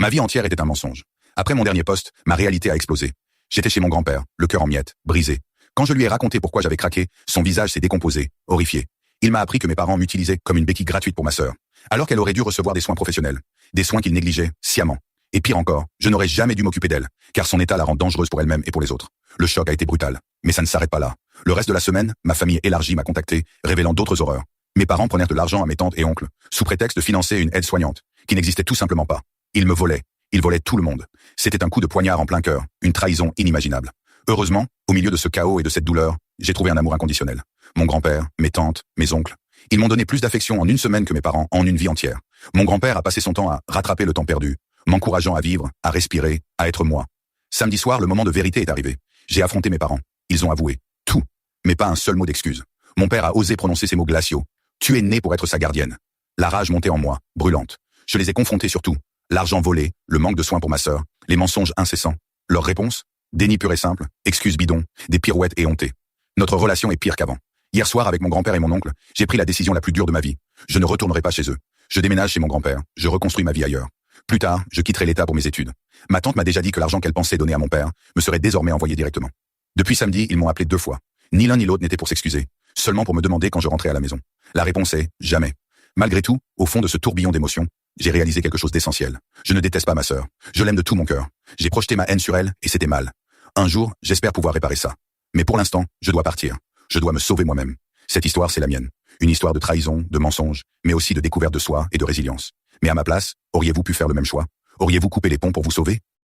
Ma vie entière était un mensonge. Après mon dernier poste, ma réalité a explosé. J'étais chez mon grand-père, le cœur en miettes, brisé. Quand je lui ai raconté pourquoi j'avais craqué, son visage s'est décomposé, horrifié. Il m'a appris que mes parents m'utilisaient comme une béquille gratuite pour ma sœur, alors qu'elle aurait dû recevoir des soins professionnels, des soins qu'ils négligeaient sciemment. Et pire encore, je n'aurais jamais dû m'occuper d'elle, car son état la rend dangereuse pour elle-même et pour les autres. Le choc a été brutal, mais ça ne s'arrête pas là. Le reste de la semaine, ma famille élargie m'a contacté, révélant d'autres horreurs. Mes parents prenèrent de l'argent à mes tantes et oncles, sous prétexte de financer une aide-soignante, qui n'existait tout simplement pas. Ils me volaient. Ils volaient tout le monde. C'était un coup de poignard en plein cœur, une trahison inimaginable. Heureusement, au milieu de ce chaos et de cette douleur, j'ai trouvé un amour inconditionnel. Mon grand-père, mes tantes, mes oncles. Ils m'ont donné plus d'affection en une semaine que mes parents en une vie entière. Mon grand-père a passé son temps à rattraper le temps perdu, m'encourageant à vivre, à respirer, à être moi. Samedi soir, le moment de vérité est arrivé. J'ai affronté mes parents. Ils ont avoué. Tout. Mais pas un seul mot d'excuse. Mon père a osé prononcer ces mots glaciaux. Tu es né pour être sa gardienne. La rage montait en moi, brûlante. Je les ai confrontés sur tout. L'argent volé, le manque de soins pour ma sœur, les mensonges incessants. Leur réponse? Déni pur et simple, excuses bidons, des pirouettes éhontées. Notre relation est pire qu'avant. Hier soir, avec mon grand-père et mon oncle, j'ai pris la décision la plus dure de ma vie. Je ne retournerai pas chez eux. Je déménage chez mon grand-père. Je reconstruis ma vie ailleurs. Plus tard, je quitterai l'État pour mes études. Ma tante m'a déjà dit que l'argent qu'elle pensait donner à mon père me serait désormais envoyé directement. Depuis samedi, ils m'ont appelé 2 fois. Ni l'un ni l'autre n'était pour s'excuser, seulement pour me demander quand je rentrais à la maison. La réponse est jamais. Malgré tout, au fond de ce tourbillon d'émotions, j'ai réalisé quelque chose d'essentiel. Je ne déteste pas ma sœur. Je l'aime de tout mon cœur. J'ai projeté ma haine sur elle et c'était mal. Un jour, j'espère pouvoir réparer ça. Mais pour l'instant, je dois partir. Je dois me sauver moi-même. Cette histoire, c'est la mienne. Une histoire de trahison, de mensonge, mais aussi de découverte de soi et de résilience. Mais à ma place, auriez-vous pu faire le même choix? Auriez-vous coupé les ponts pour vous sauver?